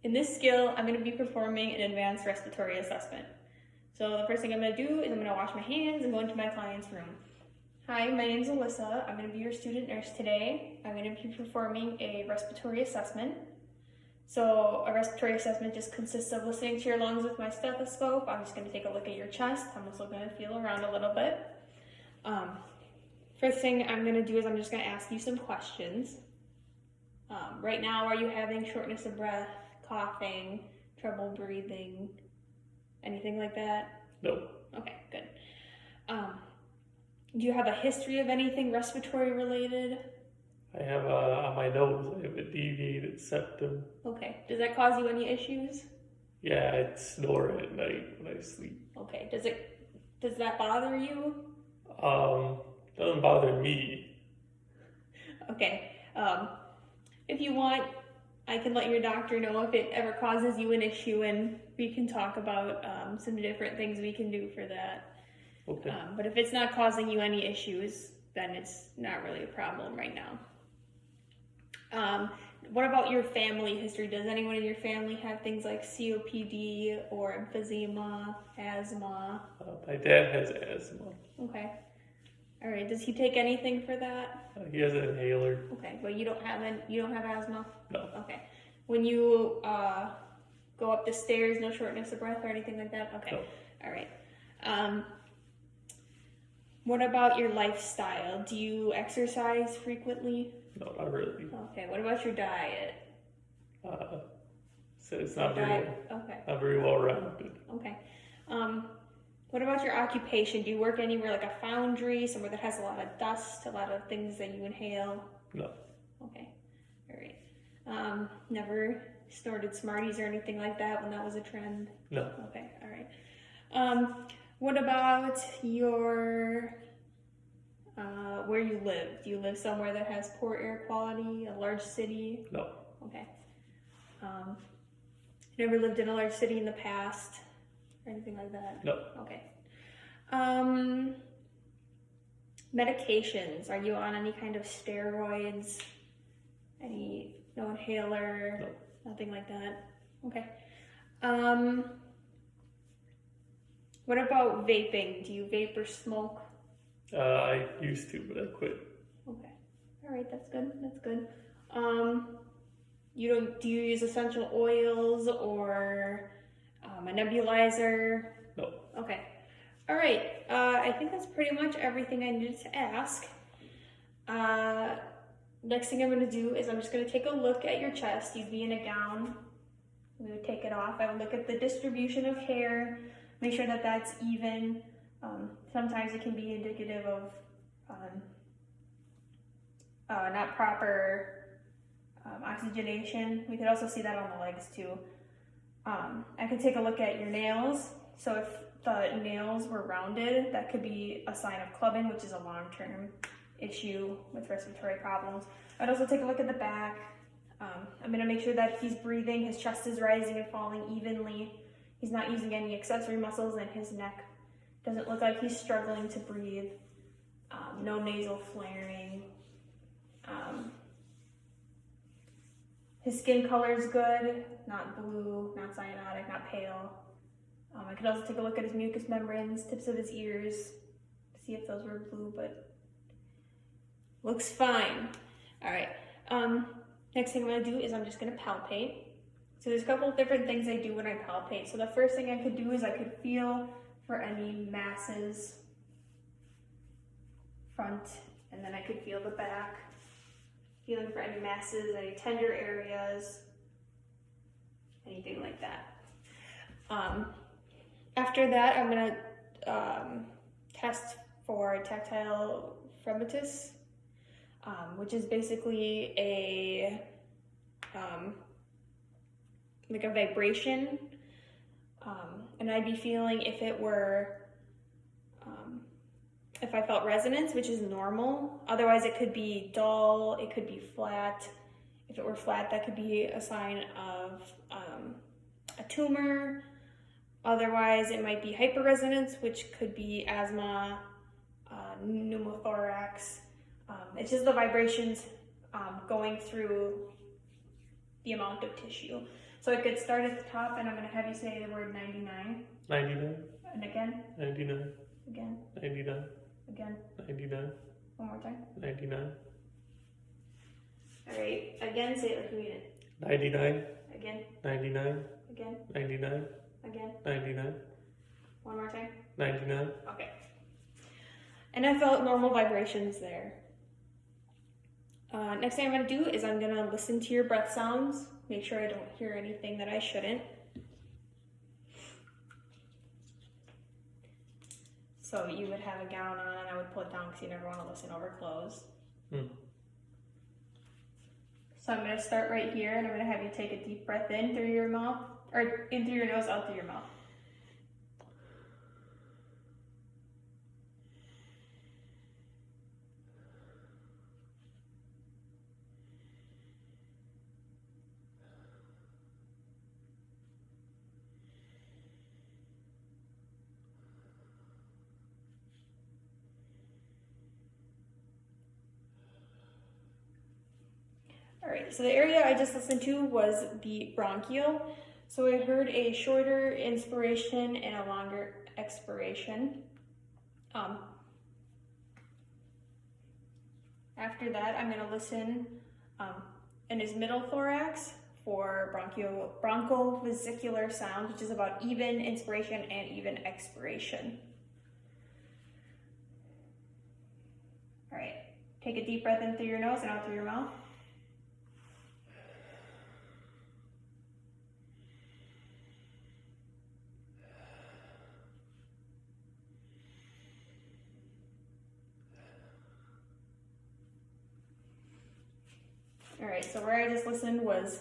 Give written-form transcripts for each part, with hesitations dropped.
In this skill, I'm going to be performing an advanced respiratory assessment. So the first thing I'm going to do is I'm going to wash my hands and go into my client's room. Hi, my name is Alyssa. I'm going to be your student nurse today. I'm going to be performing a respiratory assessment. So a respiratory assessment just consists of listening to your lungs with my stethoscope. I'm just going to take a look at your chest. I'm also going to feel around a little bit. First thing I'm going to do is I'm just going to ask you some questions. Right now, are you having shortness of breath, coughing, trouble breathing, anything like that? No. Okay, good. Do you have a history of anything respiratory related? I have on my nose, I have a deviated septum. Okay, does that cause you any issues? Yeah, I snore at night when I sleep. Okay, does that bother you? Doesn't bother me. Okay, if you want, I can let your doctor know if it ever causes you an issue, and we can talk about some different things we can do for that. Okay. But if it's not causing you any issues, then it's not really a problem right now. What about your family history? Does anyone in your family have things like COPD or emphysema, asthma? My dad has asthma. Okay. All right. Does he take anything for that? He has an inhaler. Okay, but you don't have asthma? No. Okay. When you go up the stairs, no shortness of breath or anything like that? Okay. No. All right. What about your lifestyle? Do you exercise frequently? No, not really. Okay. What about your diet? So it's not very well rounded. Okay. What about your occupation? Do you work anywhere like a foundry, somewhere that has a lot of dust, a lot of things that you inhale? No. Okay. All right. Never snorted Smarties or anything like that when that was a trend? No. Okay. All right. What about your where you live? Do you live somewhere that has poor air quality, a large city? No. Okay. Never lived in a large city in the past or anything like that? No. Okay. Medications. Are you on any kind of steroids? No inhaler? No. Nothing like that? Okay. What about vaping? Do you vape or smoke? I used to, but I quit. Okay. All right, that's good. That's good. Do you use essential oils or a nebulizer? No. Okay. All right. I think that's pretty much everything I needed to ask. Next thing I'm going to do is I'm just going to take a look at your chest. You'd be in a gown. We would take it off. I would look at the distribution of hair, make sure that that's even. Sometimes it can be indicative of not proper oxygenation. We could also see that on the legs too. I could take a look at your nails. So if the nails were rounded, that could be a sign of clubbing, which is a long-term issue with respiratory problems. I'd also take a look at the back. I'm going to make sure that he's breathing, his chest is rising and falling evenly. He's not using any accessory muscles, and his neck doesn't look like he's struggling to breathe. No nasal flaring. His skin color is good, not blue, not cyanotic, not pale. I could also take a look at his mucous membranes, tips of his ears, see if those were blue, but looks fine. All right. Next thing I'm going to do is I'm just going to palpate. So there's a couple of different things I do when I palpate. So the first thing I could do is I could feel for any masses front, and then I could feel the back, feeling for any masses, any tender areas, anything like that. After that, I'm going to test for tactile phrenitis, which is basically a vibration, and I'd be feeling if it were, if I felt resonance, which is normal. Otherwise, it could be dull, it could be flat. If it were flat, that could be a sign of a tumor. Otherwise, it might be hyperresonance, which could be asthma, pneumothorax. It's just the vibrations going through the amount of tissue. So I could start at the top, and I'm going to have you say the word 99. 99. And again. 99. Again. 99. Again. 99. One more time. 99. All right. Again, say it like you mean it. 99. Again. 99. Again. 99. Again. 99. One more time. 99. Okay. And I felt normal vibrations there. Next thing I'm going to do is I'm going to listen to your breath sounds. Make sure I don't hear anything that I shouldn't. So you would have a gown on, and I would pull it down because you never want to listen over clothes. So I'm going to start right here, and I'm going to have you take a deep breath in through your mouth, or in through your nose, out through your mouth. All right, so the area I just listened to was the bronchial. So I heard a shorter inspiration and a longer expiration. After that, I'm going to listen in his middle thorax for bronchovesicular sounds, which is about even inspiration and even expiration. All right, take a deep breath in through your nose and out through your mouth. All right, so where I just listened was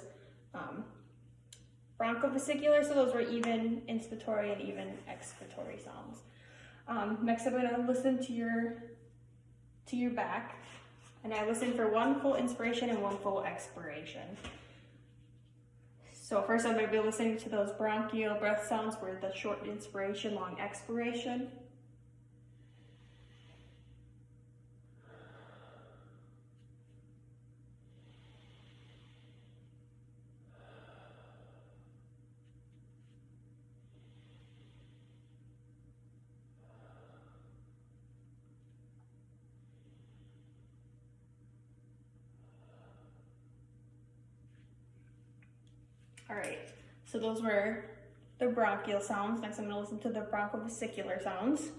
bronchovesicular, so those were even inspiratory and even expiratory sounds. Next, I'm going to listen to your back, and I listen for one full inspiration and one full expiration. So first, I'm going to be listening to those bronchial breath sounds, where the short inspiration, long expiration. All right, so those were the bronchial sounds. Next, I'm going to listen to the bronchovesicular sounds.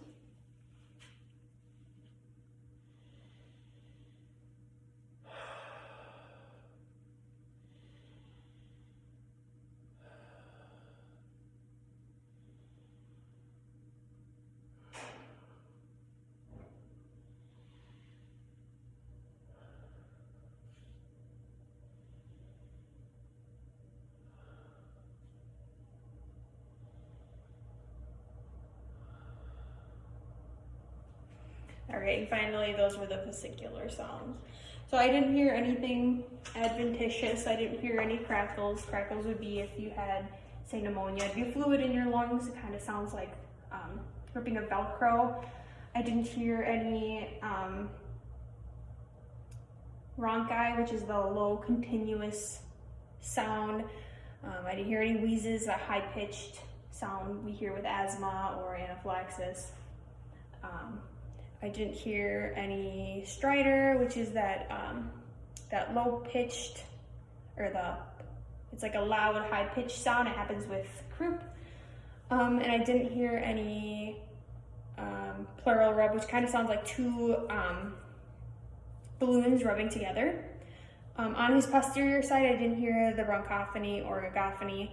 All right, and finally, those were the vesicular sounds. So I didn't hear anything adventitious. I didn't hear any crackles. Crackles would be if you had, say, pneumonia. If you have fluid in your lungs, it kind of sounds like ripping a Velcro. I didn't hear any rhonchi, which is the low continuous sound. I didn't hear any wheezes, a high-pitched sound we hear with asthma or anaphylaxis. I didn't hear any stridor, which is that that low-pitched, or it's like a loud, high-pitched sound. It happens with croup. And I didn't hear any pleural rub, which kind of sounds like two balloons rubbing together. On his posterior side, I didn't hear the bronchophony or agophony,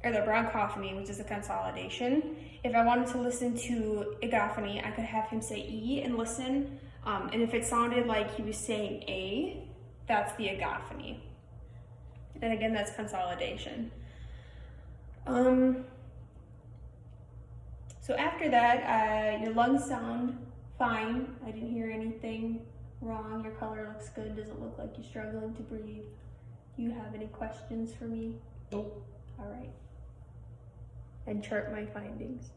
or the bronchophony, which is a consolidation. If I wanted to listen to agophony, I could have him say E and listen. And if it sounded like he was saying A, that's the agophony. And again, that's consolidation. So after that, your lungs sound fine. I didn't hear anything wrong. Your color looks good. Doesn't look like you're struggling to breathe. Do you have any questions for me? Nope. All right. And chart my findings.